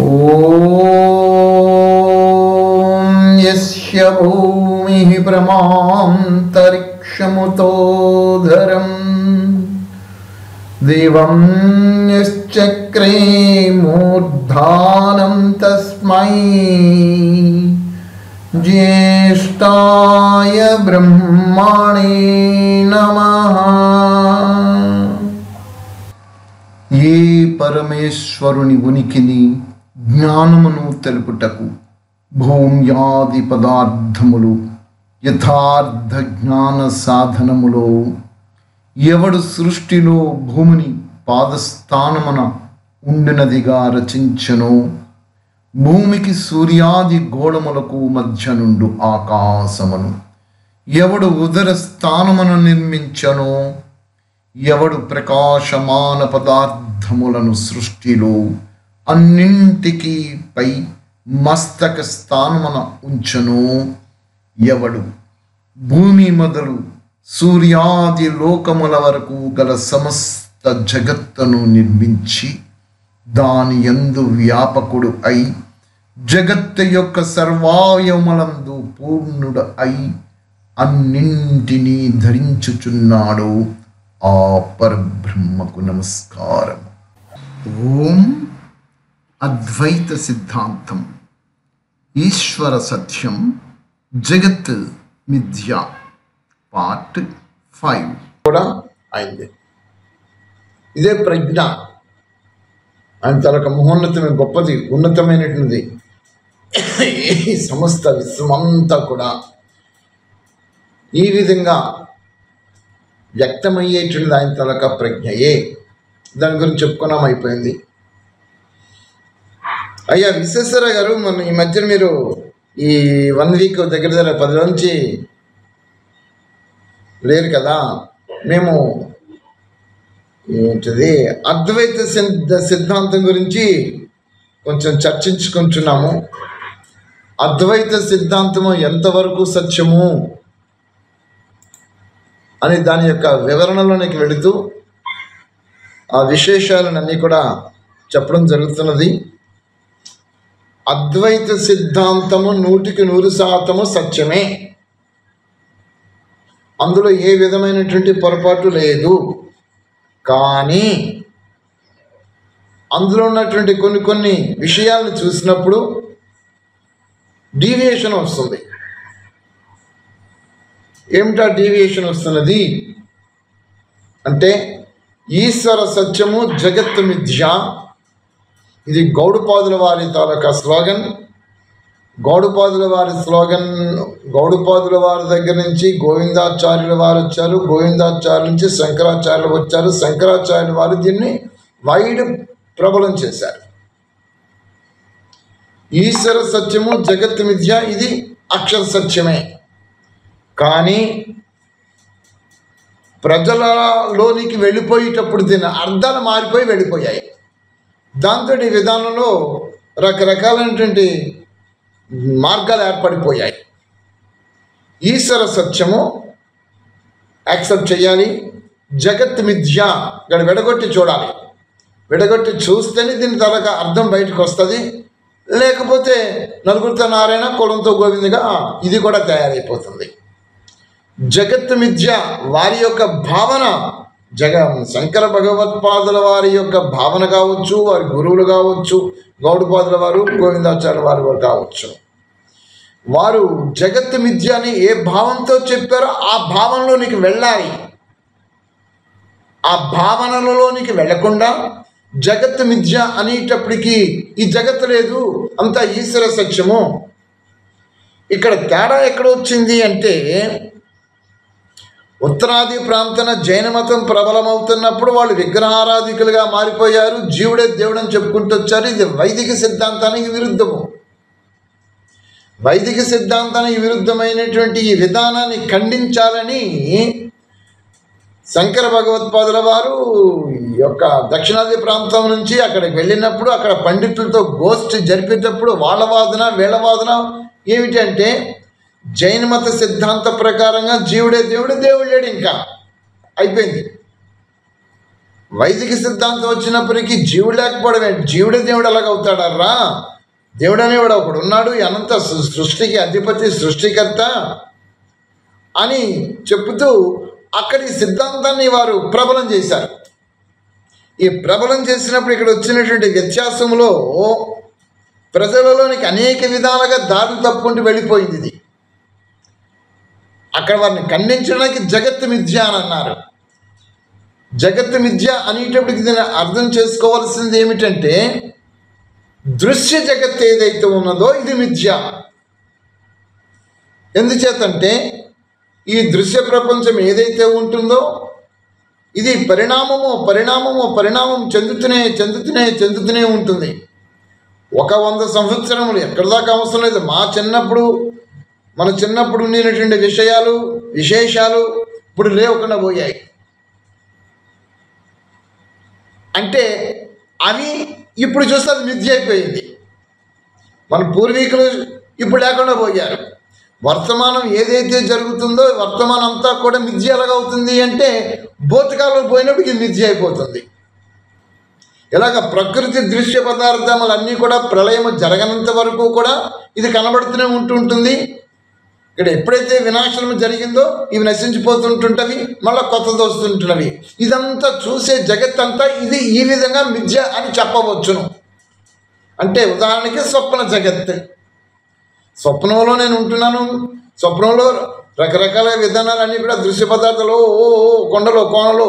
ఓం యస్య భూమిః ప్రమాంతరిక్షముతోధరం దివం యశ్చక్రే మూర్ధానం తస్మై జ్యేష్ఠాయ బ్రహ్మణే నమః. ఏ పరమేశ్వరుని ఉనికిని జ్ఞానమును తెలుపుటకు భూమ్యాది పదార్థములు యథార్థ జ్ఞాన సాధనములో ఎవడు సృష్టిలో భూమిని పాదస్థానమున ఉండినదిగా రచించెనో, భూమికి సూర్యాది గోళములకు మధ్య నుండు ఆకాశమును ఎవడు ఉదర స్థానమును నిర్మించెనో, ఎవడు ప్రకాశమాన పదార్థములను సృష్టిలో అన్నింటికీ పై మస్తక స్థానమున ఉంచెనో, ఎవడు భూమి మొదలు సూర్యాది లోకముల వరకు గల సమస్త జగత్తును నిర్మించి దాని యందు వ్యాపకుడు అయి జగత్తు యొక్క సర్వాయములందు పూర్ణుడు అయి అన్నింటినీ ధరించుచున్నాడు ఆ పరబ్రహ్మకు నమస్కారం. ఓం అద్వైత సిద్ధాంతం. ఈశ్వర సత్యం, జగత్ మిథ్య, పార్ట్ 5 కూడా అయింది. ఇదే ప్రజ్ఞ. ఆయన తనకు మహోన్నతమైన గొప్పది, ఉన్నతమైనటువంటిది. ఈ సమస్త విశ్వమంతా కూడా ఈ విధంగా వ్యక్తమయ్యేటువంటిది ఆయన తలక ప్రజ్ఞయే. దాని గురించి చెప్పుకున్నాం, అయిపోయింది. అయ్యా విశ్వేశ్వర గారు, మొన్న ఈ మధ్య మీరు ఈ 1 వీక్ దగ్గర 10 రోజుల నుంచి లేరు కదా. మేము ఏంటిది అద్వైత సిద్ధాంతం గురించి కొంచెం చర్చించుకుంటున్నాము. అద్వైత సిద్ధాంతము ఎంతవరకు సత్యము అని దాని యొక్క వివరణలోనికి వెళుతూ ఆ విశేషాలన్నీ కూడా చెప్పడం జరుగుతున్నది. అద్వైత సిద్ధాంతము 100% సత్యమే. అందులో ఏ విధమైనటువంటి పొరపాటు లేదు. కానీ అందులో ఉన్నటువంటి కొన్ని విషయాలను చూసినప్పుడు డీవియేషన్ వస్తుంది. ఏమిటా డీవియేషన్ వస్తున్నది అంటే, ఈశ్వర సత్యము, జగత్తు మిథ్య. ఇది గౌడపాదుల వారి తాలూకా స్లోగన్. గౌడపాదుల వారి దగ్గర నుంచి గోవిందాచార్యుల వారు వచ్చారు. గోవిందాచార్యుల నుంచి శంకరాచార్యులు వచ్చారు. శంకరాచార్యుల వారు దీన్ని వైడ్ ప్రబలం చేశారు. ఈశ్వర సత్యము, జగత్ మిథ్య, ఇది అక్షర సత్యమే. కానీ ప్రజలలోనికి వెళ్ళిపోయేటప్పుడు దీని అర్థాలు మారిపోయి వెళ్ళిపోయాయి. దాంతో ఈ విధానంలో రకరకాలైనటువంటి మార్గాలు ఏర్పడిపోయాయి. ఈశ్వర సత్యము యాక్సెప్ట్ చేయాలి, జగత్ మిథ్య ఇక్కడ విడగొట్టి చూడాలి. విడగొట్టి చూస్తేనే దీని తరగ అర్థం బయటకు వస్తుంది. లేకపోతే నలుగురితో నారాయణ, కులంతో గోవిందుగా ఇది కూడా తయారైపోతుంది. జగత్ మిథ్య వారి యొక్క భావన, శంకర భగవత్పాదుల వారి యొక్క భావన కావచ్చు, వారి గురువులు కావచ్చు, గౌడపాదుల వారు, గోవిందాచార్య వారి కావచ్చు. వారు జగత్ మిథ్య అని ఏ భావంతో చెప్పారో ఆ భావనలోనికి వెళ్ళాలి. ఆ భావనలలోనికి వెళ్లకుండా జగత్ మిథ్య అనేటప్పటికీ ఈ జగత్ లేదు, అంతా ఈశ్వర సత్యము. ఇక్కడ తేడా ఎక్కడ వచ్చింది అంటే, ఉత్తరాది ప్రాంతాన జైన మతం ప్రబలమవుతున్నప్పుడు వాళ్ళు విగ్రహారాధికులుగా మారిపోయారు. జీవుడే దేవుడని చెప్పుకుంటూ వచ్చారు. ఇది వైదిక సిద్ధాంతానికి విరుద్ధము. వైదిక సిద్ధాంతానికి విరుద్ధమైనటువంటి ఈ విధానాన్ని ఖండించాలని శంకర భగవత్పాదుల వారు యొక్క దక్షిణాది ప్రాంతం నుంచి అక్కడికి వెళ్ళినప్పుడు అక్కడ పండితులతో గోష్ఠి జరిపేటప్పుడు వాళ్ళ వాదన వీళ్ళ వాదన ఏమిటి అంటే, జైన మత సిద్ధాంత ప్రకారంగా జీవుడే దేవుడు, దేవుడు లేడు, ఇంకా అయిపోయింది. వైదిక సిద్ధాంతం వచ్చినప్పటికీ జీవుడు లేకపోవడమే, జీవుడే దేవుడు ఎలాగవుతాడర్రా? దేవుడు అనేవాడు ఒకడు ఉన్నాడు, ఈ అనంత సృష్టికి అధిపతి, సృష్టికర్త అని చెబుతూ అక్కడి సిద్ధాంతాన్ని వారు ప్రబలం చేశారు. ఈ ప్రబలం చేసినప్పుడు ఇక్కడ వచ్చినటువంటి వ్యత్యాసంలో ప్రజలలోనికి అనేక విధాలుగా దారి తప్పుకుంటూ వెళ్ళిపోయింది. ఇది అక్కడ వారిని ఖండించడానికి జగత్తు మిథ్య అని అన్నారు. జగత్తు మిథ్య అనేటప్పటికి దీన్ని అర్థం చేసుకోవాల్సింది ఏమిటంటే, దృశ్య జగత్తు ఏదైతే ఉన్నదో ఇది మిథ్య. ఎందుచేతంటే ఈ దృశ్య ప్రపంచం ఏదైతే ఉంటుందో ఇది పరిణామం చెందుతూనే ఉంటుంది. 100 సంవత్సరములు ఎక్కడి దాకా అవసరం లేదు. మన చిన్నప్పుడు ఉండినటువంటి విశేషాలు ఇప్పుడు లేకుండా పోయాయి. అంటే అవి ఇప్పుడు చూస్తే అది మిథ్య అయిపోయింది. మన పూర్వీకులు ఇప్పుడు లేకుండా పోయారు. వర్తమానం ఏదైతే జరుగుతుందో వర్తమానం అంతా కూడా మిథ్య ఎలాగవుతుంది అంటే, భూతకాలం పోయినప్పుడు ఇది మిథ్య అయిపోతుంది. ఇలాగ ప్రకృతి దృశ్య పదార్థములన్నీ కూడా ప్రళయం జరగనంత వరకు కూడా ఇది కనబడుతూనే ఉంటుంది. ఇక్కడ ఎప్పుడైతే వినాశనం జరిగిందో ఇవి నశించిపోతుంటుంటవి, మళ్ళీ కొత్తది వస్తుంటున్నవి. ఇదంతా చూసే జగత్తంతా ఇది ఈ విధంగా మిథ్య అని చెప్పవచ్చును. అంటే ఉదాహరణకి స్వప్న జగత్. స్వప్నంలో నేను ఉంటున్నాను. స్వప్నంలో రకరకాల విధానాలన్నీ కూడా దృశ్య పదార్థాలు, కొండలు, కోణలు,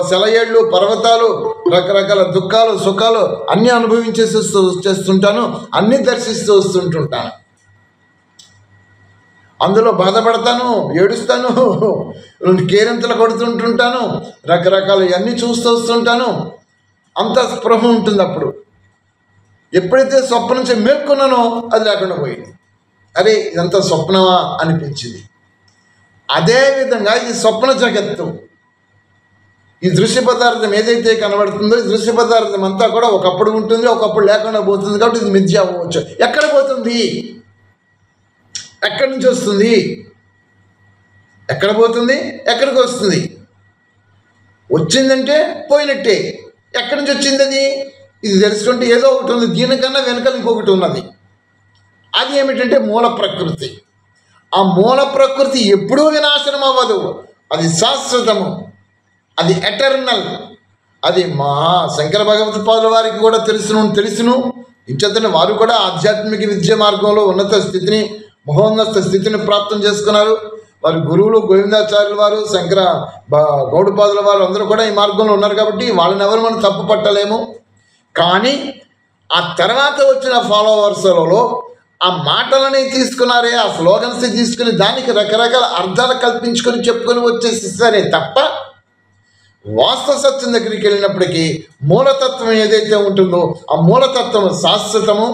సెలయేళ్ళు, పర్వతాలు, రకరకాల దుఃఖాలు, సుఖాలు అన్నీ చేస్తుంటాను, అన్నీ దర్శిస్తూ వస్తుంటుంటాను. అందులో బాధపడతాను, ఏడుస్తాను, కేరింతలు కొడుతుంటుంటాను, రకరకాల అన్నీ చూస్తూ వస్తుంటాను. అంత స్పృహ ఉంటుంది. అప్పుడు ఎప్పుడైతే స్వప్నం నుంచి మేల్కొన్నానో అది లేకుండా పోయింది. అరే ఇదంతా స్వప్నమా అనిపించింది. అదేవిధంగా ఈ స్వప్న జగత్తు, ఈ దృశ్య పదార్థం ఏదైతే కనబడుతుందో ఈ దృశ్య పదార్థం అంతా కూడా ఒకప్పుడు ఉంటుంది, ఒకప్పుడు లేకుండా పోతుంది. కాబట్టి ఇది మిథ్య అవ్వచ్చు. ఎక్కడ పోతుంది? ఎక్కడి నుంచి వస్తుంది? ఎక్కడ పోతుంది? ఎక్కడికి వస్తుంది? వచ్చిందంటే పోయినట్టే. ఎక్కడి నుంచి వచ్చింది అది? ఇది తెలుసుకుంటే ఏదో ఒకటి ఉంది. దీనికన్నా వెనకాల ఇంకొకటి ఉన్నది. అది ఏమిటంటే మూల ప్రకృతి. ఆ మూల ప్రకృతి ఎప్పుడూ వినాశనం అవ్వదు. అది శాశ్వతము, అది ఎటర్నల్. అది మా శంకర భగవత్పాదుల వారికి కూడా తెలుసును. ఇంచేతనే వారు కూడా ఆధ్యాత్మిక విద్య మార్గంలో మహోన్నత స్థితిని ప్రాప్తం చేసుకున్నారు. వారి గురువులు గోవిందాచార్యుల వారు, శంకర గౌడపాదుల వారు అందరూ కూడా ఈ మార్గంలో ఉన్నారు. కాబట్టి వాళ్ళని ఎవరు మనం తప్పు పట్టలేము. కానీ ఆ తర్వాత వచ్చిన ఫాలోవర్స్లలో ఆ మాటలని తీసుకున్నారే, ఆ స్లోగన్స్ తీసుకుని దానికి రకరకాల అర్థాలు కల్పించుకొని చెప్పుకొని వచ్చేసిస్తారే తప్ప వాస్తవ సత్యం దగ్గరికి వెళ్ళినప్పటికీ మూలతత్వం ఏదైతే ఉంటుందో ఆ మూలతత్వం శాశ్వతము,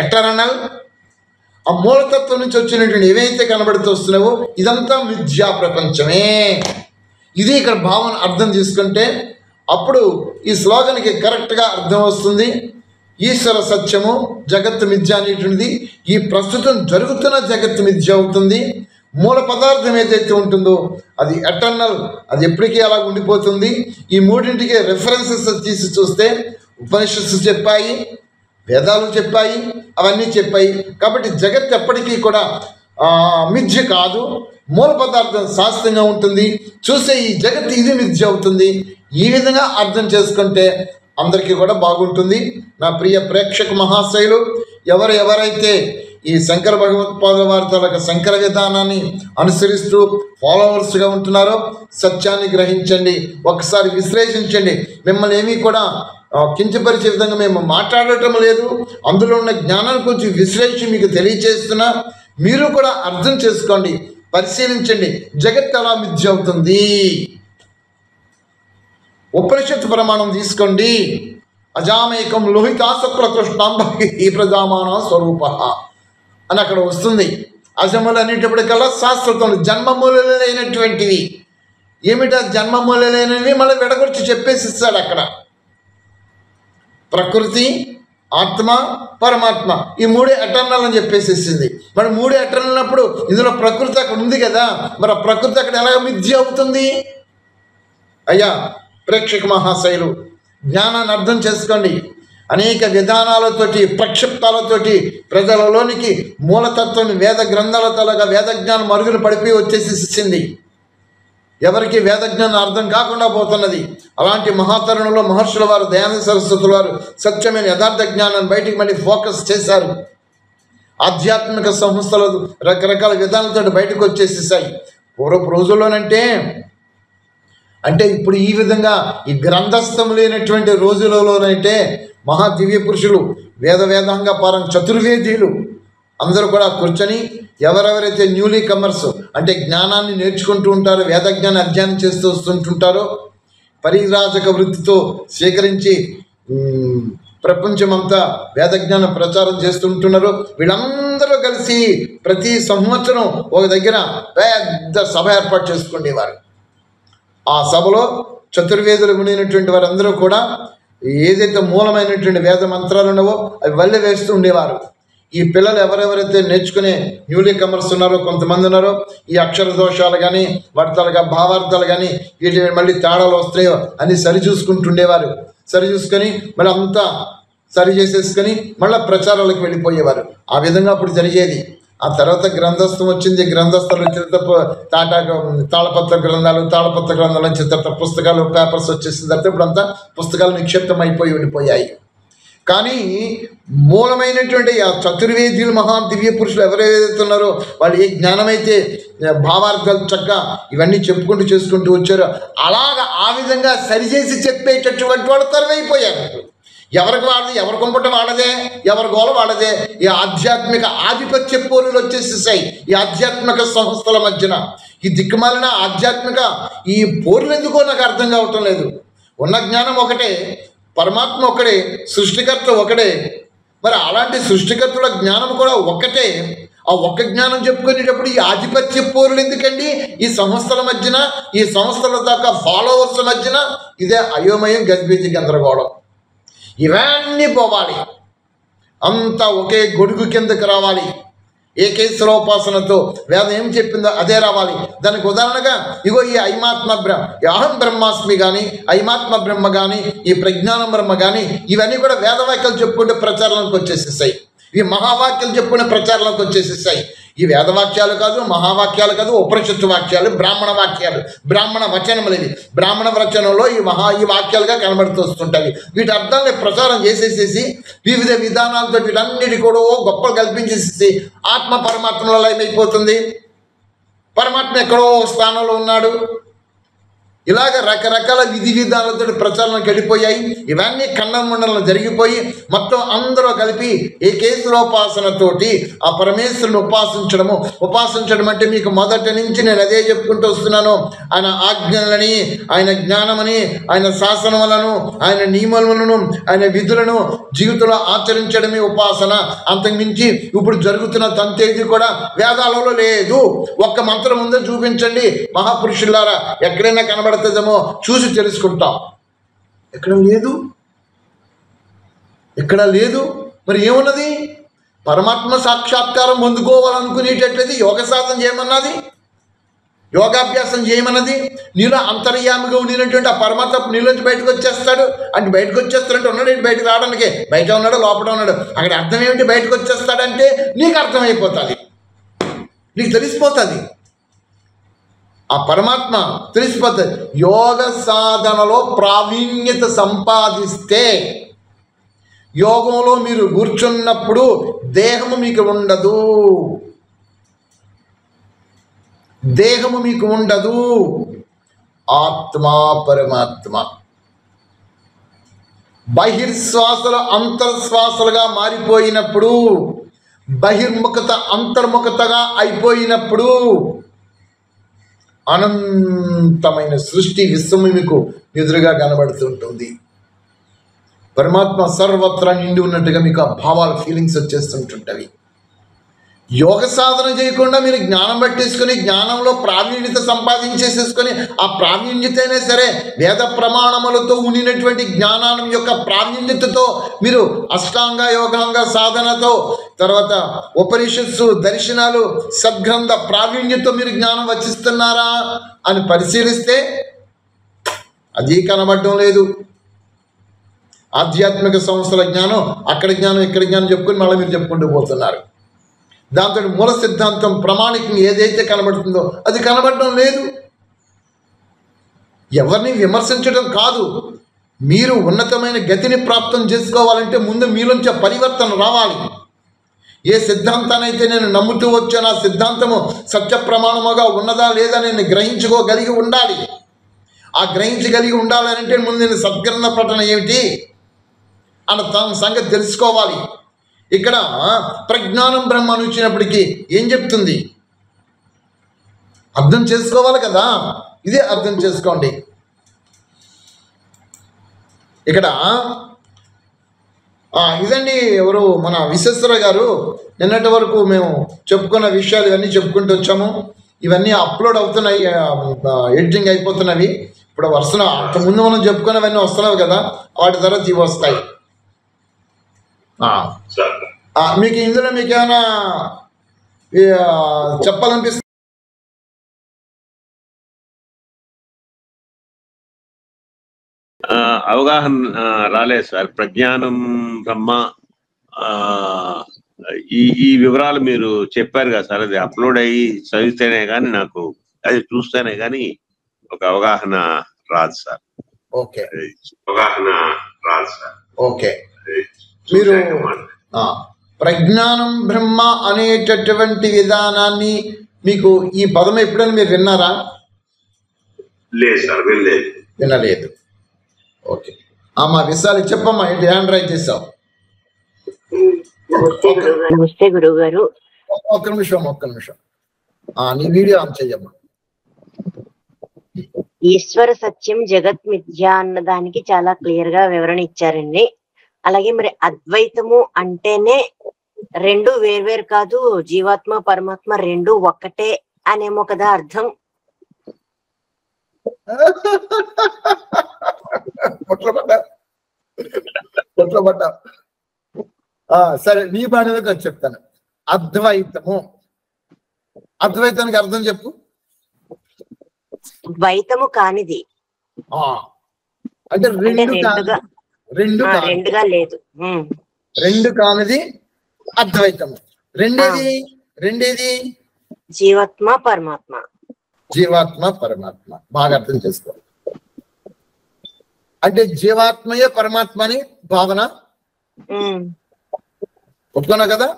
ఎటర్నల్. ఆ మూలతత్వం నుంచి వచ్చినటువంటి ఏవైతే కనబడుతూ వస్తున్నావో ఇదంతా మిథ్యా ప్రపంచమే. ఇది ఇక్కడ భావన అర్థం చేసుకుంటే అప్పుడు ఈ స్లోగన్కి కరెక్ట్గా అర్థం వస్తుంది. ఈశ్వర సత్యము, జగత్తు మిథ్య అనేటువంటిది ఈ ప్రస్తుతం జరుగుతున్న జగత్తు మిథ్య అవుతుంది. మూల పదార్థం ఏదైతే ఉంటుందో అది ఎటర్నల్, అది ఎప్పటికీ అలా ఉండిపోతుంది. ఈ మూడింటికి రెఫరెన్సెస్ తీసి చూస్తే ఉపనిషత్తు చెప్పాయి, వేదాలు చెప్పాయి, అవన్నీ చెప్పాయి. కాబట్టి జగత్ ఎప్పటికీ కూడా మిథ్య కాదు, మూల పదార్థం శాస్త్రంగా ఉంటుంది. చూసే ఈ జగత్ ఇది మిథ్య అవుతుంది. ఈ విధంగా అర్థం చేసుకుంటే అందరికీ కూడా బాగుంటుంది. నా ప్రియ ప్రేక్షక మహాశయులు ఎవరైతే ఈ శంకర భగవత్పాదుల వారి తాలూకా శంకర విధానాన్ని అనుసరిస్తూ ఫాలోవర్స్గా ఉంటున్నారో సత్యాన్ని గ్రహించండి, ఒకసారి విశ్లేషించండి. మిమ్మల్ని ఏమీ కూడా కించపరిచే విధంగా మేము మాట్లాడటం లేదు. అందులో ఉన్న జ్ఞానాన్ని కొంచెం విశ్లేషించి మీకు తెలియచేస్తున్నా. మీరు కూడా అర్థం చేసుకోండి, పరిశీలించండి. జగత్ ఎలా మిథ్య అవుతుంది? ఉపనిషత్తు ప్రమాణం తీసుకోండి. అజామేకం లోహితాశుక్ల కృష్ణాంబి ఈ ప్రజామాన స్వరూప అని అక్కడ వస్తుంది. అజములు అనేటప్పటికల్లా శాశ్వతం, జన్మమూలైనటువంటివి. ఏమిటా జన్మమూలైనవి? మళ్ళీ విడగొచ్చి చెప్పేసి ఇస్తాడు అక్కడ. ప్రకృతి, ఆత్మ, పరమాత్మ ఈ మూడే ఎటర్నల్ అని చెప్పేసేసింది. మరి మూడే ఎటర్నల్ అన్నప్పుడు ఇందులో ప్రకృతి అక్కడ ఉంది కదా, మరి ఆ ప్రకృతి అక్కడ ఎలాగ మిథ్య అవుతుంది? అయ్యా ప్రేక్షక మహాశైలు, జ్ఞానాన్ని అర్థం చేసుకోండి. అనేక విధానాలతోటి ప్రక్షిప్తాలతోటి ప్రజలలోనికి మూలతత్వం వేద గ్రంథాల తలగా వేద జ్ఞానం మరుగులు పడిపోయి వచ్చేసింది. ఎవరికి వేద జ్ఞానం అర్థం కాకుండా పోతున్నది. అలాంటి మహాతరుణంలో మహర్షుల వారు, దయానంద సరస్వతుల వారు సత్యమైన యథార్థ జ్ఞానాన్ని బయటికి మళ్ళీ ఫోకస్ చేశారు. ఆధ్యాత్మిక సంస్థలు రకరకాల విధానాలతో బయటకు వచ్చేసేసాయి. పూర్వపు రోజుల్లోనంటే అంటే ఇప్పుడు ఈ విధంగా ఈ గ్రంథస్థం లేనటువంటి రోజులలోనైతే మహా దివ్య పురుషులు వేదాంగ పారం చతుర్వేదీలు అందరూ కూడా కూర్చొని ఎవరెవరైతే న్యూలీ కమర్స్ అంటే జ్ఞానాన్ని నేర్చుకుంటూ ఉంటారో, వేద జ్ఞానం అధ్యయనం చేస్తూ వస్తుంటుంటారో, పరిరాజక వృత్తితో స్వీకరించి ప్రపంచమంతా వేదజ్ఞానం ప్రచారం చేస్తుంటున్నారు. వీళ్ళందరూ కలిసి ప్రతి సంవత్సరం ఒక దగ్గర పెద్ద సభ ఏర్పాటు చేసుకునేవారు. ఆ సభలో చతుర్వేదులు ఉండినటువంటి వారందరూ కూడా ఏదైతే మూలమైనటువంటి వేద మంత్రాలు ఉన్నావో అవి వల్లె వేస్తూ ఉండేవారు. ఈ పిల్లలు ఎవరెవరైతే నేర్చుకునే న్యూలీ కమర్స్ ఉన్నారో, కొంతమంది ఉన్నారో, ఈ అక్షర దోషాలు కానీ వాటి తాలూకా భావార్థాలు కానీ వీటి మళ్ళీ తేడాలు వస్తాయో అని సరిచూసుకుంటుండేవారు. సరిచూసుకొని మళ్ళీ అంతా సరి చేసేసుకొని మళ్ళీ ప్రచారాలకు వెళ్ళిపోయేవారు. ఆ విధంగా అప్పుడు జరిగేది. ఆ తర్వాత గ్రంథస్థం వచ్చింది. గ్రంథస్థలు వచ్చిన తాళపత్ర గ్రంథాలు వచ్చిన తర్వాత పుస్తకాలు, పేపర్స్ వచ్చేసిన తర్వాత ఇప్పుడు అంతా పుస్తకాలు నిక్షిప్తం అయిపోయి ఉండిపోయాయి. కానీ మూలమైనటువంటి ఆ చతుర్వేద్యులు మహా దివ్య పురుషులు ఎవరైతే ఉన్నారో వాళ్ళు ఏ జ్ఞానమైతే భావార్థాలు చక్కగా ఇవన్నీ చెప్పుకుంటూ చేసుకుంటూ వచ్చారో అలాగా ఆ విధంగా సరిచేసి చెప్పేటటువంటి వాళ్ళు తరవైపోయారు. ఎవరికి వాళ్ళది, ఎవరి కుంపట వాళ్ళదే, ఎవరి గోల వాళ్ళదే. ఈ ఆధ్యాత్మిక ఆధిపత్య పోరులు వచ్చేసేసాయి ఈ ఆధ్యాత్మిక సంస్థల మధ్యన. ఈ దిక్కుమాలిన ఆధ్యాత్మిక ఈ పోరులు ఎందుకో నాకు అర్థం కావటం లేదు. ఉన్న జ్ఞానం ఒకటే, పరమాత్మ ఒకడే, సృష్టికర్త ఒకడే. మరి అలాంటి సృష్టికర్తల జ్ఞానం కూడా ఒక్కటే. ఆ ఒక్క జ్ఞానం చెప్పుకునేటప్పుడు ఈ ఆధిపత్య పోరులు ఎందుకండి ఈ సంస్థల మధ్యన, ఈ సంస్థల దాకా ఫాలోవర్స్ మధ్యన? ఇదే అయోమయం, గజిబిజి, గందరగోళం. ఇవన్నీ పోవాలి, అంతా ఒకే గొడుగు కిందకి రావాలి. ఏకేశ్వరోపాసనతో వేదం ఏం చెప్పిందో అదే రావాలి. దానికి ఉదాహరణగా ఇగో ఈ ఐమాత్మ అహం బ్రహ్మాస్మి కానీ, ఐమాత్మ బ్రహ్మ కానీ, ఈ ప్రజ్ఞానం బ్రహ్మ కానీ ఇవన్నీ కూడా వేదవాక్యాలు చెప్పుకుంటే ప్రచారంలోకి వచ్చేసేసాయి. ఇవి మహావాక్యాలు చెప్పుకునే ప్రచారంలోకి వచ్చేసేసాయి. ఈ వేదవాక్యాలు కాదు, మహావాక్యాలు కాదు, ఉపనిషత్తు వాక్యాలు, బ్రాహ్మణ వాక్యాలు, బ్రాహ్మణ వచనములు. ఇవి బ్రాహ్మణ వచనంలో ఈ వాక్యాలుగా కనబడుతూ వస్తుంటాయి. వీటి అర్థాన్ని ప్రచారం చేసేసేసి వివిధ విధానాలతో వీటన్నిటి కూడా గొప్పలు కల్పించేసేసి ఆత్మ పరమాత్మలో ఏమైపోతుంది, పరమాత్మ ఎక్కడో స్థానంలో ఉన్నాడు. ఇలాగ రకరకాల విధి విధానాలతో ప్రచారాలకు వెళ్ళిపోయాయి. ఇవన్నీ ఖండమండలంలో జరిగిపోయి మొత్తం అందరూ కలిపి ఏకేశ్వరోపాసనతోటి ఆ పరమేశ్వరుని ఉపాసించడం అంటే మీకు మొదటి నుంచి నేను అదే చెప్పుకుంటూ వస్తున్నాను. ఆయన ఆజ్ఞలని, ఆయన జ్ఞానమని, ఆయన శాసనములను, ఆయన నియమములను, ఆయన విధులను జీవితంలో ఆచరించడమే ఉపాసన. అంతకుమించి ఇప్పుడు జరుగుతున్న తంతేది కూడా వేదాలలో లేదు. ఒక్క మంత్రం ముందే చూపించండి మహాపురుషులారా, ఎక్కడైనా కనబడుతుందేమో చూసి తెలుసుకుంటాం. ఎక్కడ లేదు. మరి ఏమున్నది? పరమాత్మ సాక్షాత్కారం పొందుకోవాలనుకునేటట్లయితే యోగ సాధన చేయమన్నది, యోగాభ్యాసం చేయమన్నది. నీలో అంతర్యామిగా ఉండినటువంటి ఆ పరమాత్మ నీలోంచి బయటకు వచ్చేస్తాడు. అంటే బయటకు వచ్చేస్తాడంటే ఉన్నాడు, బయటకు రావడానికి బయట ఉన్నాడు, లోపల ఉన్నాడు. అక్కడ అర్థం ఏమిటి? బయటకు వచ్చేస్తాడంటే నీకు అర్థమైపోతుంది, నీకు తెలిసిపోతుంది. ఆ పరమాత్మ తెలిసిపోతుంది. యోగ సాధనలో ప్రావీణ్యత సంపాదిస్తే, యోగంలో మీరు కూర్చున్నప్పుడు దేహము మీకు ఉండదు, దేహము మీకు ఉండదు. ఆత్మ పరమాత్మ బహిర్శ్వాసలు అంతర్శ్వాసలుగా మారిపోయినప్పుడు, బహిర్ముఖత అంతర్ముఖతగా అయిపోయినప్పుడు అనంతమైన సృష్టి విశ్వము మీకు ఎదురుగా కనబడుతుంటుంది. పరమాత్మ సర్వత్రా నిండి ఉన్నట్టుగా మీకు ఆ భావాలు, ఫీలింగ్స్ వచ్చేస్తుంటుంటవి. యోగ సాధన చేయకుండా మీరు జ్ఞానం పట్టేసుకొని జ్ఞానంలో ప్రావీణ్యత సంపాదించేసేసుకొని ఆ ప్రావీణ్యత అయినా సరే వేద ప్రమాణములతో ఉండినటువంటి జ్ఞానం యొక్క ప్రావీణ్యతతో మీరు అష్టాంగ యోగాంగ సాధనతో తర్వాత ఉపనిషత్సు దర్శనాలు సద్గ్రంథ ప్రావీణ్యతతో మీరు జ్ఞానం వచ్చిస్తున్నారా అని పరిశీలిస్తే అది కనబడటం లేదు. ఆధ్యాత్మిక సంస్థల జ్ఞానం, అక్కడ జ్ఞానం ఇక్కడ జ్ఞానం చెప్పుకొని మళ్ళీ మీరు చెప్పుకుంటూ పోతున్నారు. దాంతో మూల సిద్ధాంతం ప్రామాణికంగా ఏదైతే కనబడుతుందో అది కనబడటం లేదు. ఎవరిని విమర్శించడం కాదు, మీరు ఉన్నతమైన గతిని ప్రాప్తం చేసుకోవాలంటే ముందు మీలోంచి పరివర్తన రావాలి. ఏ సిద్ధాంతాన్ని అయితే నేను నమ్ముతూ వచ్చాను ఆ సిద్ధాంతము సత్య ప్రమాణముగా ఉన్నదా లేదా నేను గ్రహించుకోగలిగి ఉండాలి. ఆ గ్రహించగలిగి ఉండాలంటే ముందు నేను సద్గ్రంథ పఠన ఏమిటి అన్న తన సంగతి తెలుసుకోవాలి. ఇక్కడ ప్రజ్ఞానం బ్రహ్మ అని వచ్చినప్పటికీ ఏం చెప్తుంది అర్థం చేసుకోవాలి కదా. ఇదే అర్థం చేసుకోండి. ఇక్కడ ఇదండి ఎవరు మన విశ్వేశ్వర గారు నిన్నటి వరకు మేము చెప్పుకున్న విషయాలు ఇవన్నీ చెప్పుకుంటూ వచ్చాము. ఇవన్నీ అప్లోడ్ అవుతున్నాయి, ఎడిటింగ్ అయిపోతున్నవి. ఇప్పుడు వస్తున్నా అంతకుముందు మనం చెప్పుకున్నవన్నీ వస్తున్నావు కదా, వాటి తర్వాత ఇవి వస్తాయి. మీకు ఇందులో మీకు ఏమైనా చెప్పాలనిపిస్తుంది? అవగాహన రాలేదు సార్. ప్రజ్ఞానం బ్రహ్మ ఈ వివరాలు మీరు చెప్పారు కదా సార్, అది అప్లోడ్ అయ్యి చదివితేనే కానీ నాకు అది చూస్తేనే కానీ ఒక అవగాహన రాదు సార్. ఓకే, అవగాహన రాదు సార్. ఓకే, మీరు ప్రజ్ఞానం బ్రహ్మ అనేటటువంటి విధానాన్ని మీకు ఈ పదం ఎప్పుడైనా మీరు విన్నారా? లేదు సార్, వినలేదు. ఓకే, మా విషయాలు చెప్పమ్మా. ఏంటి హ్యాండ్ రైజ్ చేసావు? నమస్తే గురువు గారు. ఒక్క నిమిషం నీ వీడియో ఆన్ చెయ్యమ్మా. ఈశ్వర సత్యం జగత్ మిథ్య అన్న దానికి చాలా క్లియర్ గా వివరణ ఇచ్చారండి. అలాగే మరి అద్వైతము అంటేనే రెండు వేర్వేరు కాదు, జీవాత్మ పరమాత్మ రెండు ఒక్కటే అనేమో కదా అర్థం. సరే, నీ బాణలో చెప్తాను. అద్వైతానికి అర్థం చెప్పు. ద్వైతము కానిది అంటే రెండుగా లేదు. రెండు కానిది అద్వైతము. రెండేది జీవాత్మ పరమాత్మ. బాగా అర్థం చేసుకో. అంటే జీవాత్మయే పరమాత్మ అని భావన ఒప్పుకున్నా కదా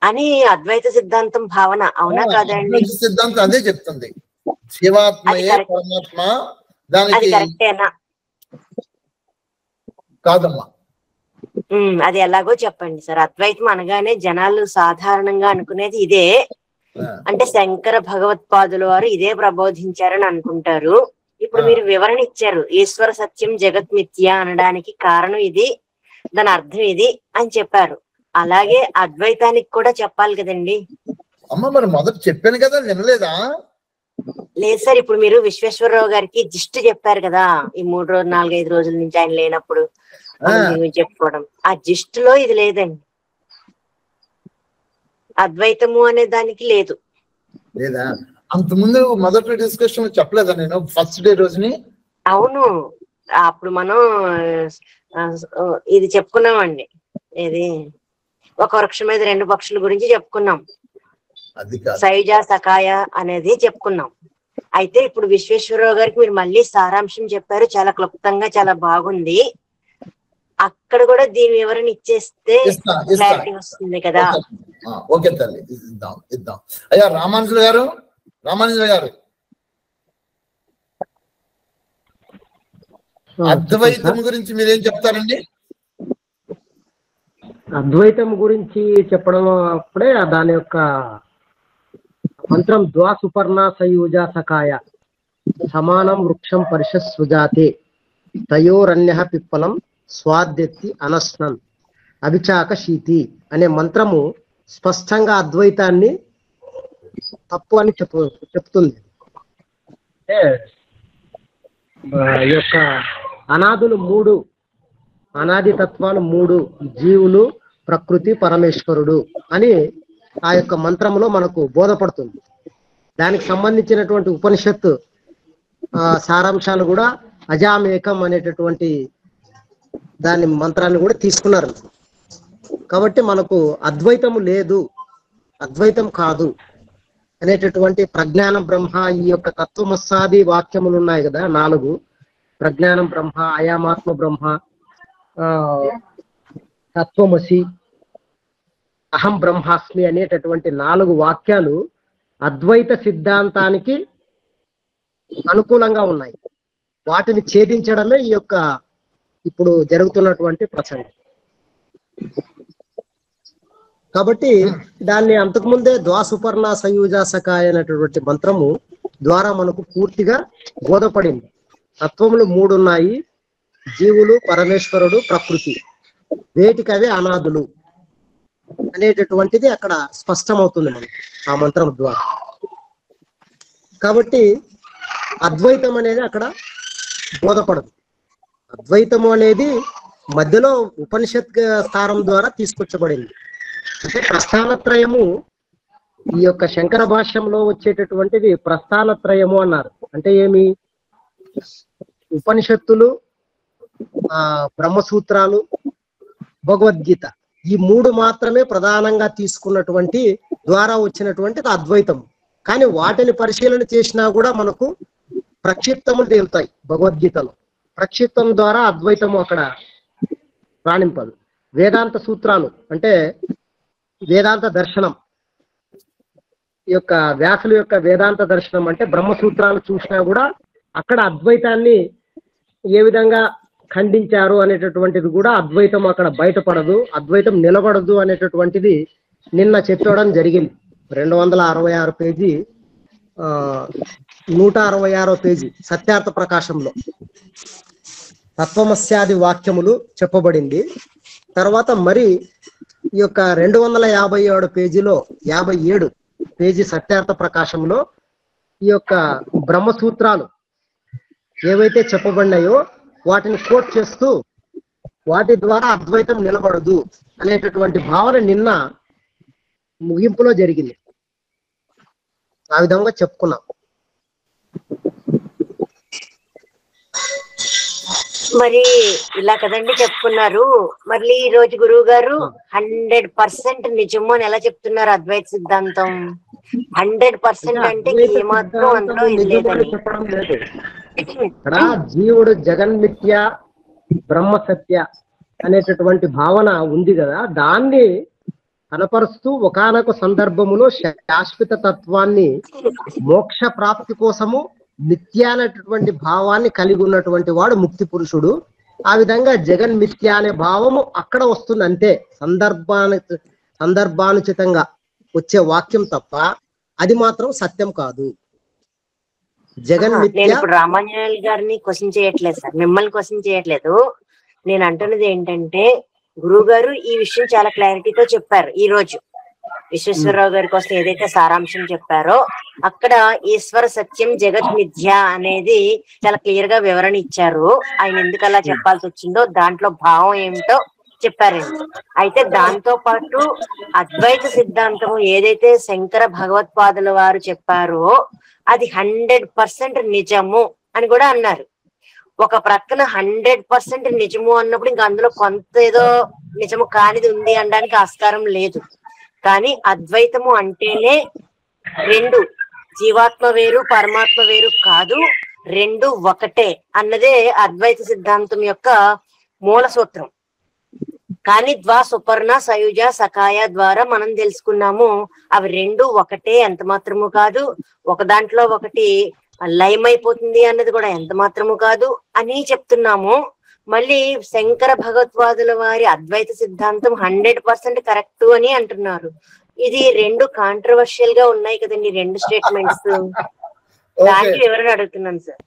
అని అద్వైత సిద్ధాంతం భావన. అవునా కాదండి? సిద్ధాంతం అదే చెప్తుంది, జీవాత్మయే పరమాత్మ. దానికి కాదమ్మా, అది ఎలాగో చెప్పండి సార్. అద్వైతం అనగానే జనాలు సాధారణంగా అనుకునేది ఇదే. అంటే శంకర భగవత్పాదుల వారు ఇదే ప్రబోధించారని అనుకుంటారు. ఇప్పుడు మీరు వివరణ ఇచ్చారు, ఈశ్వర సత్యం జగత్ మిథ్య అనడానికి కారణం ఇది, దాని అర్థం ఇది అని చెప్పారు. అలాగే అద్వైతానికి కూడా చెప్పాలి కదండి. అమ్మ మరి మొదట చెప్పాను కదా, వినలేదా? లేదు సార్, ఇప్పుడు మీరు విశ్వేశ్వరరావు గారికి జిస్ట్ చెప్పారు కదా, ఈ 3 రోజులు 4-5 రోజుల నుంచి ఆయన లేనప్పుడు చెప్పుకోవడం. ఆ జిస్ట్ లో ఇది లేదండి, అద్వైతము అనే దానికి లేదు. లేదా అంతకుముందు మొదటి డిస్కషన్ చెప్పలేదా నేను ఫస్ట్ డే రోజుని? అవును, అప్పుడు మనం ఇది చెప్పుకున్నామండి, ఇది ఒక వృక్షం మీద 2 పక్షుల గురించి చెప్పుకున్నాం, సైజ సకాయ అనేది చెప్పుకున్నాం. అయితే ఇప్పుడు విశ్వేశ్వరరావు గారికి మీరు మళ్ళీ సారాంశం చెప్పారు, చాలా క్లుప్తంగా, చాలా బాగుంది. అక్కడ కూడా దీని వివరణ ఇచ్చేస్తే క్లారిటీ వస్తుంది కదా. ఓకే తల్లి, ఇద్దాం. అయ్యా రామానుజులు గారు అద్వైతం గురించి మీరేం చెప్తారండి? అద్వైతం గురించి చెప్పడం అప్పుడే దాని యొక్క మంత్రం ద్వాసుపర్ణ సయూజ సకాయ సమానం వృక్షం పరిషత్ సుజాతే తయోరన్య పిప్పలం స్వాద్యతి అనస్నన్ అభిచాక శీతి అనే మంత్రము స్పష్టంగా అద్వైతాన్ని తప్పు అని చెప్తుంది. ఈ యొక్క అనాదులు 3, అనాది తత్వాలు 3, జీవులు, ప్రకృతి, పరమేశ్వరుడు అని ఆ యొక్క మంత్రంలో మనకు బోధపడుతుంది. దానికి సంబంధించినటువంటి ఉపనిషత్తు సారాంశాలు కూడా అజామేకం అనేటటువంటి దాని మంత్రాన్ని కూడా తీసుకున్నారు. కాబట్టి మనకు అద్వైతము లేదు, అద్వైతం కాదు అనేటటువంటి ప్రజ్ఞానం బ్రహ్మ, ఈ యొక్క తత్వమస్సాది వాక్యములు ఉన్నాయి కదా 4, ప్రజ్ఞానం బ్రహ్మ, అయామాత్మ బ్రహ్మ, తత్వమసి, అహం బ్రహ్మాస్మి అనేటటువంటి 4 వాక్యాలు అద్వైత సిద్ధాంతానికి అనుకూలంగా ఉన్నాయి. వాటిని ఛేదించడమే ఈ యొక్క ఇప్పుడు జరుగుతున్నటువంటి ప్రసంగం. కాబట్టి దాన్ని అంతకుముందే ద్వాసుపర్ణ సయూజాసకాయ అనేటటువంటి మంత్రము ద్వారా మనకు పూర్తిగా బోధపడింది. తత్వములు 3 ఉన్నాయి: జీవులు, పరమేశ్వరుడు, ప్రకృతి. వేటికవే అనాథులు అనేటటువంటిది అక్కడ స్పష్టమవుతుంది మనకి ఆ మంత్రం ద్వారా. కాబట్టి అద్వైతం అనేది అక్కడ బోధపడదు. అద్వైతము అనేది మధ్యలో ఉపనిషత్ స్థానం ద్వారా తీసుకొచ్చబడింది. అంటే ప్రస్థానత్రయము, ఈ యొక్క శంకర భాష్యంలో వచ్చేటటువంటిది ప్రస్థానత్రయము అన్నారు. అంటే ఏమి? ఉపనిషత్తులు, బ్రహ్మసూత్రాలు, భగవద్గీత, ఈ 3 మాత్రమే ప్రధానంగా తీసుకున్నటువంటి ద్వారా వచ్చినటువంటి అద్వైతం. కానీ వాటిని పరిశీలన చేసినా కూడా మనకు ప్రక్షిప్తములు తేలుతాయి. భగవద్గీతలో ప్రక్షిప్తం ద్వారా అద్వైతము అక్కడ రాణింపదు. వేదాంత సూత్రాలు అంటే వేదాంత దర్శనం, ఈ యొక్క వ్యాసుల యొక్క వేదాంత దర్శనం అంటే బ్రహ్మసూత్రాలు చూసినా కూడా అక్కడ అద్వైతాన్ని ఏ విధంగా ఖండించారు అనేటటువంటిది కూడా అద్వైతం అక్కడ బయటపడదు, అద్వైతం నిలబడదు అనేటటువంటిది నిన్న చెప్పడం జరిగింది. 266 పేజీ, 166వ పేజీ సత్యార్థ ప్రకాశంలో తత్వమస్యాది వాక్యములు చెప్పబడింది. తర్వాత మరి ఈ యొక్క 257 పేజీలో 57 పేజీ సత్యార్థ ప్రకాశంలో ఈ యొక్క బ్రహ్మసూత్రాలు ఏవైతే చెప్పబడినాయో వాటిని కోట్ చేస్తూ వాటి ద్వారా అద్వైతం నిలబడదు అనేటటువంటి భావన నిన్న ముగింపులో జరిగింది. ఆ విధంగా చెప్పుకున్నాం. మరి ఇలా కదండి చెప్పుకున్నారు. మళ్ళీ ఈ రోజు గురువు గారు 100% నిజము అని ఎలా చెప్తున్నారు? అద్వైత సిద్ధాంతం 100% అంటే ఏమాత్రం అందులో చెప్పడం లేదు. ఇక్కడ జీవుడు జగన్మిథ్య, బ్రహ్మ సత్య అనేటటువంటి భావన ఉంది కదా, దాన్ని కనపరుస్తూ ఒకానొక సందర్భములో శాశ్వత తత్వాన్ని, మోక్ష ప్రాప్తి కోసము మిథ్య అనేటటువంటి భావాన్ని కలిగి ఉన్నటువంటి వాడు ముక్తి పురుషుడు. ఆ విధంగా జగన్ మిథ్య అనే భావము అక్కడ వస్తుంది అంతే, సందర్భానుచితంగా వచ్చే వాక్యం తప్ప అది మాత్రం సత్యం కాదు. జగన్ మిథ్య. నేను ఇప్పుడు రామాంజనేయులు గారిని క్వశ్చన్ చేయట్లేదు సార్, మిమ్మల్ని క్వశ్చన్ చేయట్లేదు. నేను అంటున్నది ఏంటంటే గురువు గారు ఈ విషయం చాలా క్లారిటీతో చెప్పారు. ఈ రోజు విశ్వేశ్వరరావు గారి కోసం ఏదైతే సారాంశం చెప్పారో అక్కడ ఈశ్వర సత్యం జగత్ మిథ్య అనేది చాలా క్లియర్ గా వివరణ ఇచ్చారు. ఆయన ఎందుకు అలా చెప్పాల్సి వచ్చిందో దాంట్లో భావం ఏమిటో చెప్పారండి. అయితే దాంతో పాటు అద్వైత సిద్ధాంతము ఏదైతే శంకర భగవత్పాదుల వారు చెప్పారో అది 100% నిజము అని కూడా అన్నారు. ఒక ప్రక్కన 100% నిజము అన్నప్పుడు ఇంకా అందులో కొంత ఏదో నిజము కానిది ఉంది అనడానికి ఆస్కారం లేదు. కానీ అద్వైతము అంటేనే 2, జీవాత్మ వేరు పరమాత్మ వేరు కాదు, 2 ఒకటే అన్నదే అద్వైత సిద్ధాంతం యొక్క మూల సూత్రం. కానీ సుపర్ణ సయుజ సకాయ ద్వారా మనం తెలుసుకున్నాము అవి 2 ఒకటే, ఎంత మాత్రము కాదు. ఒక దాంట్లో ఒకటి లయమైపోతుంది అన్నది కూడా ఎంత మాత్రము కాదు అని చెప్తున్నాము. మళ్ళీ శంకర భగవత్పాదుల వారి అద్వైత సిద్ధాంతం 100% కరెక్ట్ అని అంటున్నారు. ఇది 2 కాంట్రవర్షియల్ గా ఉన్నాయి కదండి, 2 స్టేట్మెంట్స్. దానికి వివరణ అడుగుతున్నాను సార్.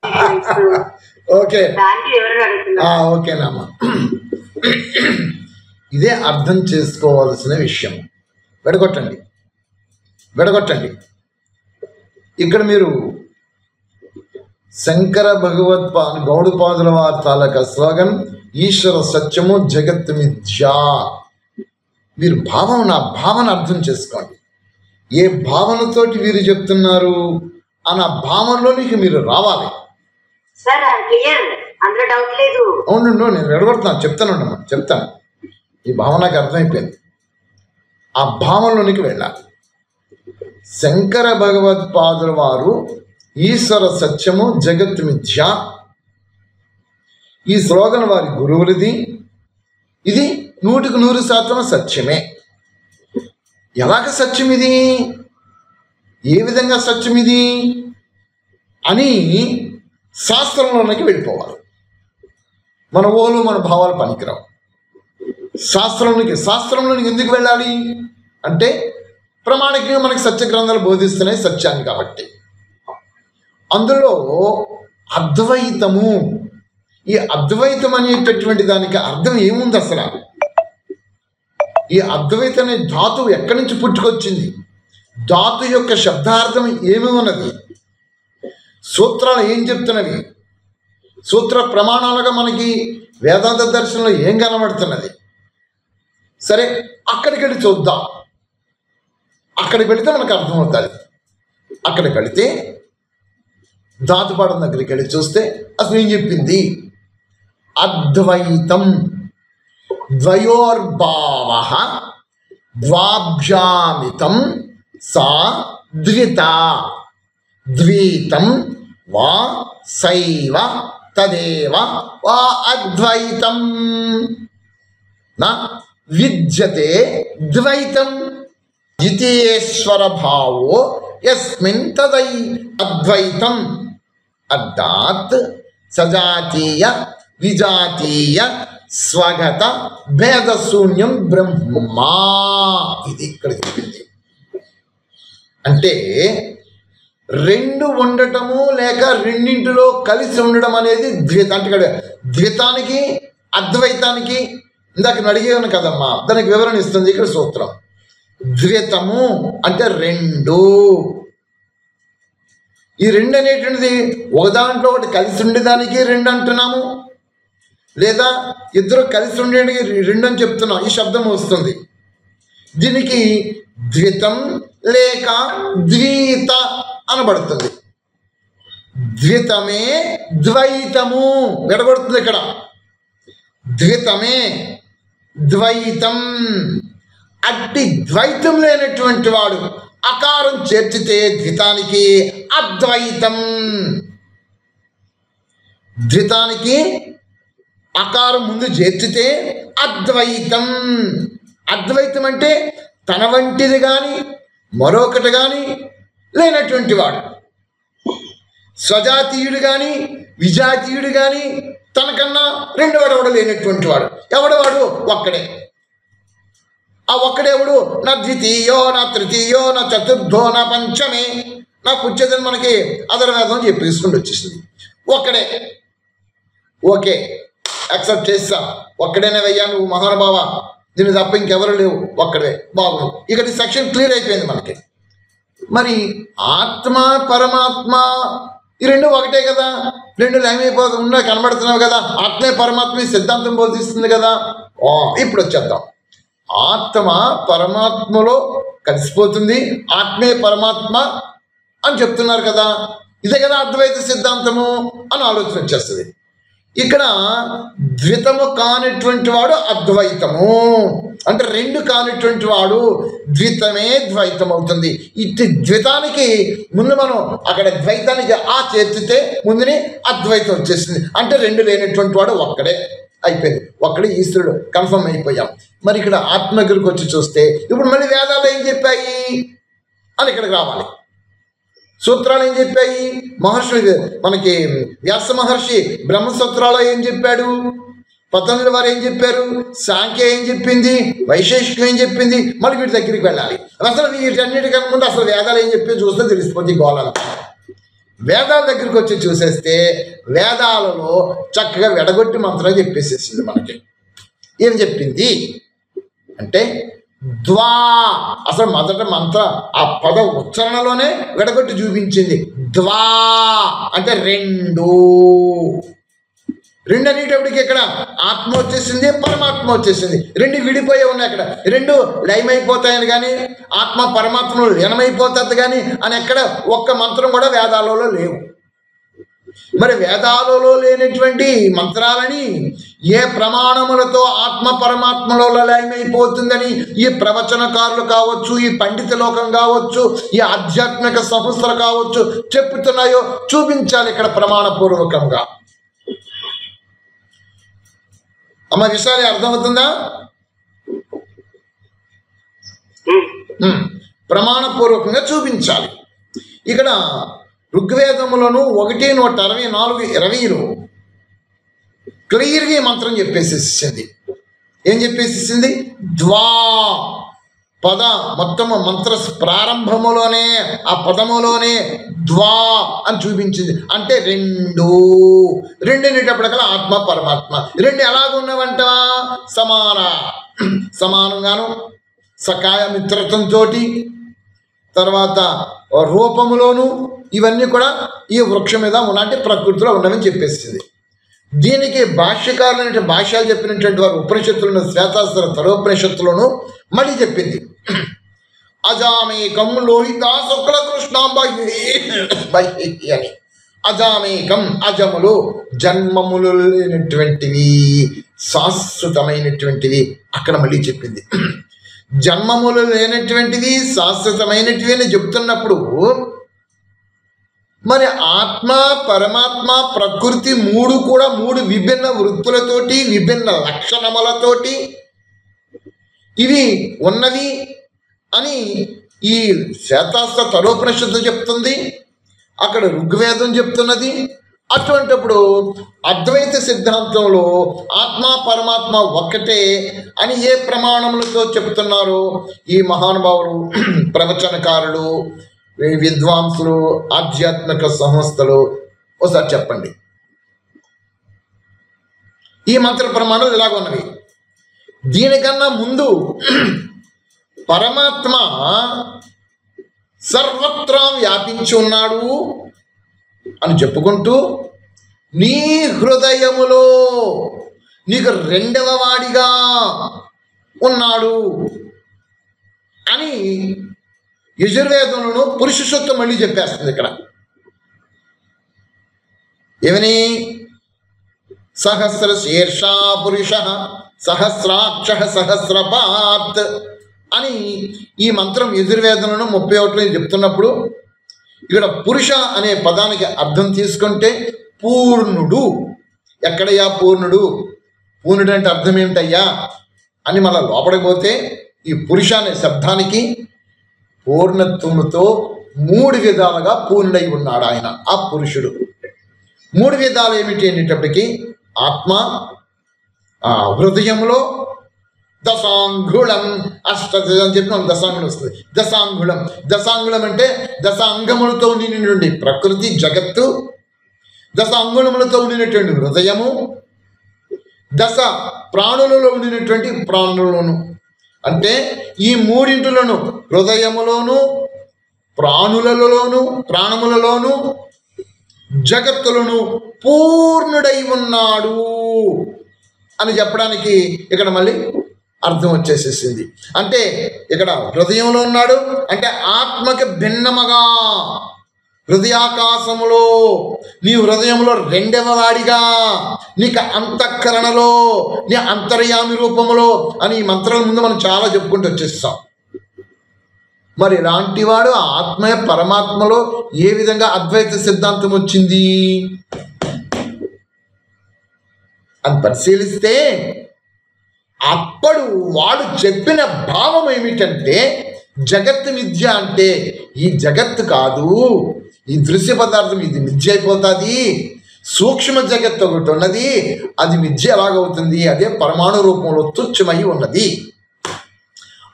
ఓకేనమ్మా, ఇదే అర్థం చేసుకోవాల్సిన విషయం. విడగొట్టండి. ఇక్కడ మీరు శంకర గౌడపాదుల వారి తాలూకా స్లోగన్ ఈశ్వర సత్యము జగత్ మిథ్యా. మీరు భావన అర్థం చేసుకోండి. ఏ భావనతోటి వీరు చెప్తున్నారు అన్న భావనలోనికి మీరు రావాలి. సార్ క్లియర్, అందులో డౌట్ లేదు. అవును, నేను విడగొడుతున్నాను, చెప్తాను. ఈ భావన నాకు అర్థమైపోయింది. ఆ భావనలోనికి వెళ్ళాలి. శంకర భగవత్పాదుల వారు ఈశ్వర సత్యము జగత్ మిథ్య, ఈ స్లోగన్ వారి గురువులది. ఇది 100% సత్యమే. ఎలాగ సత్యం ఇది, ఏ విధంగా సత్యం ఇది అని శాస్త్రంలోనికి వెళ్ళిపోవాలి. మన ఊహలు మన భావాలు పనికిరావు. శాస్త్రంలోనికి ఎందుకు వెళ్ళాలి అంటే ప్రామాణికంగా మనకి సత్య గ్రంథాలు బోధిస్తున్నాయి సత్యాన్ని కాబట్టి. అందులో అద్వైతము, ఈ అద్వైతం అనేటటువంటి దానికి అర్థం ఏముంది అసలు? ఈ అద్వైతం అనే ధాతువు ఎక్కడి నుంచి పుట్టుకొచ్చింది? ధాతు యొక్క శబ్దార్థం ఏమి ఉన్నది? సూత్రాలు ఏం చెప్తున్నవి? సూత్ర ప్రమాణాలుగా మనకి వేదాంత దర్శనంలో ఏం కనబడుతున్నది? సరే, అక్కడికి వెళ్ళి చూద్దాం. అక్కడికి వెళితే మనకు అర్థమవుతుంది. అక్కడికి వెళితే ధాతుపాఠం దగ్గరికి వెళ్ళి చూస్తే అసలు ఏం చెప్పింది? అద్వైతం ద్వయోర్భావ ద్వాభ్యామితం సా ద్విత ద్వైతం వా సైవ తదేవ వా అద్వైతం నా విద్యతే ద్వైతం ఇతేశ్వర భావో యస్మిన్ తదై అద్వైతం. అర్థాత్ సజాతీయ విజాతీయ స్వగత భేదశూన్యం బ్రహ్మా. ఇది ఇక్కడ చెప్పింది. అంటే రెండు ఉండటము లేక రెండింటిలో కలిసి ఉండడం అనేది ద్వైతం. అంటే ఇక్కడ ద్వైతానికి అద్వైతానికి ఇందాక అడిగాను కదమ్మా, దానికి వివరణ ఇస్తుంది ఇక్కడ సూత్రం. ద్వైతము అంటే రెండు. ఈ రెండు అనేటువంటిది ఒక దాంట్లో ఒకటి కలిసి ఉండేదానికి రెండు అంటున్నాము, లేదా ఇద్దరు కలిసి ఉండేది రెండు అని చెప్తున్నాం. ఈ శబ్దం వస్తుంది. దీనికి ద్వైతం లేక ద్వైత అనబడుతుంది. ద్వైతమే ద్వైతము విడబడుతుంది ఇక్కడ. ద్వైతమే ద్వైతం. అట్టి ద్వైతం లేనటువంటి వాడు అకారం చేర్చితే ద్వితానికి అద్వైతం. ద్వితానికి అకారం ముందు చేర్చితే అద్వైతం. అద్వైతం అంటే తన వంటిది కానీ మరొకటి కానీ లేనటువంటి వాడు, స్వజాతీయుడు కానీ విజాతీయుడు కానీ తనకన్నా రెండవడవడు లేనటువంటి వాడు. ఎవడవాడు? ఒక్కడే. ఆ ఒక్కడెవడు? నా ద్వితీయో నా తృతీయో నా చతుర్థో నా పంచమే నాకు వచ్చేదని మనకి అధర్వేదం చెప్పి తీసుకుంటూ వచ్చేసింది. ఒక్కడే. ఓకే, యాక్సెప్ట్ చేస్తా. ఒక్కడేనే వెయ్యా నువ్వు మహానుభావ, దీన్ని తప్ప ఇంకెవరు లేవు, ఒక్కడే. బాగుంది. ఇక్కడ సెక్షన్ క్లియర్ అయిపోయింది మనకి. మరి ఆత్మ పరమాత్మ ఈ రెండు ఒకటే కదా, రెండు ఏమైపోతున్నా కనబడుతున్నావు కదా. ఆత్మే పరమాత్మ సిద్ధాంతం బోధిస్తుంది కదా. ఇప్పుడు వచ్చేద్దాం. ఆత్మ పరమాత్మలో కలిసిపోతుంది, ఆత్మే పరమాత్మ అని చెప్తున్నారు కదా. ఇదే కదా అద్వైత సిద్ధాంతము అని ఆలోచన వచ్చేస్తుంది. ఇక్కడ ద్వితము కానిటువంటి వాడు అద్వైతము అంటే రెండు కానిటువంటి వాడు ద్వితమే ద్వైతం అవుతుంది. ఇటు ద్వితానికి ముందు మనం అక్కడ ద్వైతానికి ఆ చేర్చితే ముందుని అద్వైతం వచ్చేసింది. అంటే రెండు లేనటువంటి వాడు ఒక్కడే అయిపోయింది. ఒక్కడే ఈశ్వరుడు కన్ఫర్మ్ అయిపోయాం. మరి ఇక్కడ ఆత్మ దగ్గరికి వచ్చి చూస్తే ఇప్పుడు మళ్ళీ వేదాలు ఏం చెప్పాయి అని ఇక్కడికి రావాలి. సూత్రాలు ఏం చెప్పాయి? మహర్షులు మనకి వ్యాస మహర్షి బ్రహ్మసూత్రాలు ఏం చెప్పాడు, పతంజలి వారు ఏం చెప్పారు, సాంఖ్య ఏం చెప్పింది, వైశేషికం ఏం చెప్పింది. మళ్ళీ వీటి దగ్గరికి వెళ్ళాలి. అసలు వీటన్నిటికన్నా ముందు అసలు వేదాలు ఏం చెప్పి చూస్తే తెలిసిపోతుంది గోళాలు. వేదాల దగ్గరికి వచ్చి చూసేస్తే వేదాలలో చక్కగా వెడగొట్టి మంత్రం చెప్పేసేసింది మనకి. ఏం చెప్పింది అంటే ద్వా, అసలు మొదట మంత్ర ఆ పద ఉచ్చారణలోనే విడగొట్టి చూపించింది. ద్వా అంటే రెండు. రెండు అనేటప్పటికి ఇక్కడ ఆత్మ వచ్చేసింది, పరమాత్మ వచ్చేసింది. రెండు విడిపోయే ఉన్నాయి. అక్కడ రెండు లయమైపోతాయని కానీ ఆత్మ పరమాత్మలు లీనమైపోతుంది కానీ అని ఎక్కడ ఒక్క మంత్రం కూడా వేదాలలో లేవు. మరి వేదాలలో లేనటువంటి మంత్రాలని ఏ ప్రమాణములతో ఆత్మ పరమాత్మలో లయమైపోతుందని ఈ ప్రవచనకారులు కావచ్చు, ఈ పండిత లోకం కావచ్చు, ఈ ఆధ్యాత్మిక సంస్థలు కావచ్చు చెప్తున్నాయో చూపించాలి ఇక్కడ ప్రమాణపూర్వకంగా. అమ్మ విషయాలు అర్థమవుతుందా? ప్రమాణపూర్వకంగా చూపించాలి. ఇక్కడ ఋగ్వేదములను 1:124 క్లియర్గా ఈ మంత్రం చెప్పేసేసింది. ఏం చెప్పేసేసింది? ద్వా పద మొత్తము మంత్ర ప్రారంభములోనే ఆ పదములోనే ద్వా అని చూపించింది. అంటే రెండేటప్పటికల్లా ఆత్మ పరమాత్మ రెండు ఎలాగున్నవంట? సమానంగాను సకాయ మిత్రత్వంతో, తర్వాత రూపములోను, ఇవన్నీ కూడా ఈ వృక్షం మీద ఉన్నట్టు ప్రకృతిలో ఉన్నవని చెప్పేసింది. దీనికి భాష్యకారులైన భాష్యాలు చెప్పినటువంటి వారు ఉపనిషత్తులను, శ్వేతాస్త్ర తరోపనిషత్తులను మళ్ళీ చెప్పింది. అజామేకం లోహిత శుక్ల కృష్ణాంబహి అని. అజామేకం అజములు, జన్మములు లేనటువంటివి, శాశ్వతమైనటువంటివి అక్కడ మళ్ళీ చెప్పింది. జన్మములు లేనటువంటివి, శాశ్వతమైనటివి అని చెప్తున్నప్పుడు మరి ఆత్మ పరమాత్మ ప్రకృతి మూడు కూడా మూడు విభిన్న వృత్తులతోటి, విభిన్న లక్షణములతోటి ఇవి ఉన్నవి అని ఈ శ్వేతాస్త్ర తరోపనిషత్తు చెప్తుంది, అక్కడ ఋగ్వేదం చెప్తున్నది. అటువంటిప్పుడు అద్వైత సిద్ధాంతంలో ఆత్మ పరమాత్మ ఒక్కటే అని ఏ ప్రమాణములతో చెప్తున్నారో ఈ మహానుభావులు, ప్రవచనకారులు, విద్వాంసులు, ఆధ్యాత్మిక సంస్థలు ఒకసారి చెప్పండి. ఈ మంత్ర ప్రమాణాలు ఇలాగ ఉన్నవి. దీనికన్నా ముందు పరమాత్మ సర్వత్రా వ్యాపించి ఉన్నాడు అని చెప్పుకుంటూ నీ హృదయములో నీకు రెండవ వాడిగా ఉన్నాడు అని యజుర్వేదంలో పురుష సూక్తం మళ్ళీ చెప్పేస్తుంది. ఇక్కడ ఏమని? సహస్ర శీర్ష పురుష సహస్రాక్ష సహస్రపాత్ అని ఈ మంత్రం యజుర్వేదంలో 31 చెప్తున్నప్పుడు ఇక్కడ పురుష అనే పదానికి అర్థం తీసుకుంటే పూర్ణుడు. ఎక్కడయ్యా పూర్ణుడు? పూర్ణుడు అంటే అర్థం ఏంటయ్యా అని మళ్ళీ లోపడిపోతే ఈ పురుష అనే శబ్దానికి పూర్ణత్వముతో 3 విధాలుగా పూర్ణుడై ఉన్నాడు ఆయన, ఆ పురుషుడు. 3 విధాలు ఏమిటి అనేటప్పటికీ ఆత్మ హృదయంలో దశాంగుళం అని చెప్పి మనకు దశాంగుళం వస్తుంది. దశాంగుళం అంటే దశ అంగములతో ఉండినటువంటి ప్రకృతి జగత్తు, దశ అంగుళములతో ఉండినటువంటి హృదయము, దశ ప్రాణులలో ఉండినటువంటి ప్రాణులను. అంటే ఈ మూడింటిలోను హృదయములోను, ప్రాణములలోను జగత్తులను పూర్ణుడై ఉన్నాడు అని చెప్పడానికి ఇక్కడ మళ్ళీ అర్థం వచ్చేసేసింది. అంటే ఇక్కడ హృదయంలో ఉన్నాడు అంటే ఆత్మకి భిన్నముగా హృదయాకాశములో నీ హృదయంలో రెండవ వాడిగా నీకు అంతఃకరణలో నీ అంతర్యామి రూపములో అని ఈ మంత్రాల ముందు మనం చాలా చెప్పుకుంటూ వచ్చేస్తాం. మరి ఇలాంటి వాడు ఆత్మ పరమాత్మలో ఏ విధంగా అద్వైత సిద్ధాంతం వచ్చింది అని పరిశీలిస్తే అప్పుడు వాడు చెప్పిన భావం ఏమిటంటే జగత్ మిథ్య అంటే ఈ జగత్తు కాదు, ఈ దృశ్య పదార్థం ఇది మిథ్య అయిపోతుంది, సూక్ష్మ జగత్తు ఒకటి ఉన్నది అది మిథ్య ఎలాగవుతుంది, అదే పరమాణు రూపంలో తుచ్చమై ఉన్నది.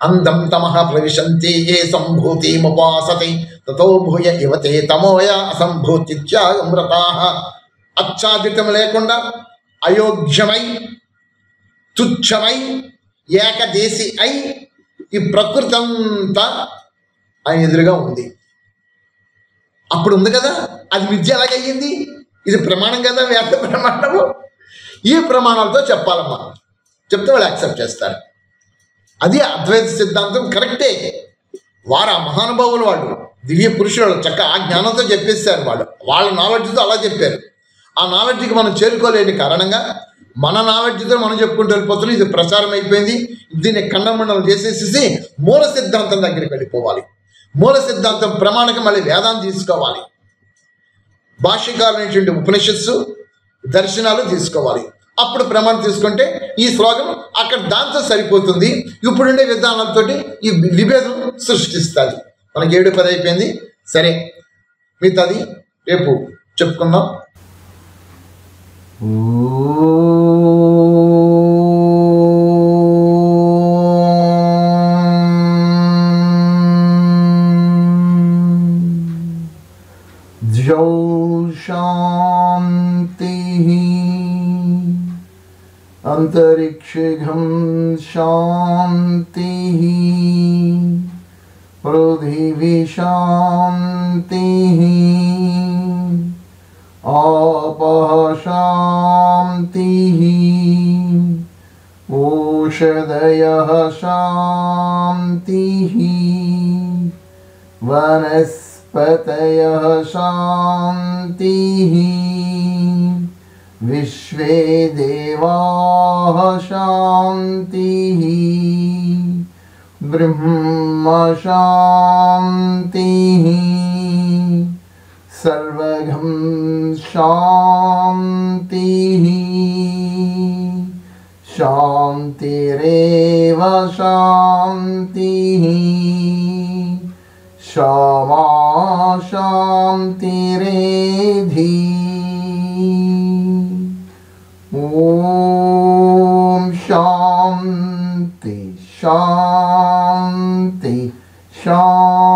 అందం తమః ప్రవిశంతి ఏ సంభూతిముపాసతే తతో భూయ ఇవతే తమోయ అసంభూతిత్యాగమృతాః. అచ్ఛాదితం లేకుండా అయోగ్యమై తుచ్చమై ఏకదేశి అయి ఈ ప్రకృతి అంతా ఆయన ఎదురుగా ఉంది. అప్పుడు ఉంది కదా, అది మిథ్య ఎలాగయ్యింది? ఇది ప్రమాణం కదా, వేద ప్రమాణము. ఈ ప్రమాణాలతో చెప్పాలమ్మా, చెప్తే వాళ్ళు యాక్సెప్ట్ చేస్తారు. అది అద్వైత సిద్ధాంతం కరెక్టే. వారు ఆ మహానుభావులు, వాళ్ళు దివ్య పురుషులు, చక్కగా ఆ జ్ఞానంతో చెప్పేశారు. వాళ్ళ నాలెడ్జ్తో అలా చెప్పారు. ఆ నాలెడ్జ్కి మనం చేరుకోలేని కారణంగా మన నాలెడ్జ్తో మనం చెప్పుకుంటూ వెళ్ళిపోతున్నాం. ఇది ప్రచారం అయిపోయింది. దీన్ని ఖండమండలం చేసేసి మూల సిద్ధాంతం దగ్గరికి వెళ్ళిపోవాలి. మూల సిద్ధాంతం ప్రమాణకం మళ్ళీ వేదాన్ని తీసుకోవాలి. భాష్యకారులైనటువంటి ఉపనిషత్సు దర్శనాలు తీసుకోవాలి. అప్పుడు ప్రమాణం తీసుకుంటే ఈ శ్లోకం అక్కడ దాంతో సరిపోతుంది. ఇప్పుడుండే విధానాలతో ఈ విభేదం సృష్టిస్తుంది. మనకి 7:10 అయిపోయింది. సరే, మిగతాది రేపు చెప్పుకుందాం. జౌ శాంతి అంతరిక్షం శాంతి పృథివీ శాంతి ఆపః శాంతి ఓషధయః శాంతి వనస్పతయః శాంతి విశ్వే దేవాః శాంతి బ్రహ్మ శాంతి సర్వగం శాంతి శాంతిరేవ శాంతి क्षमा शांतिरेधि ओम शांति शांति शांति।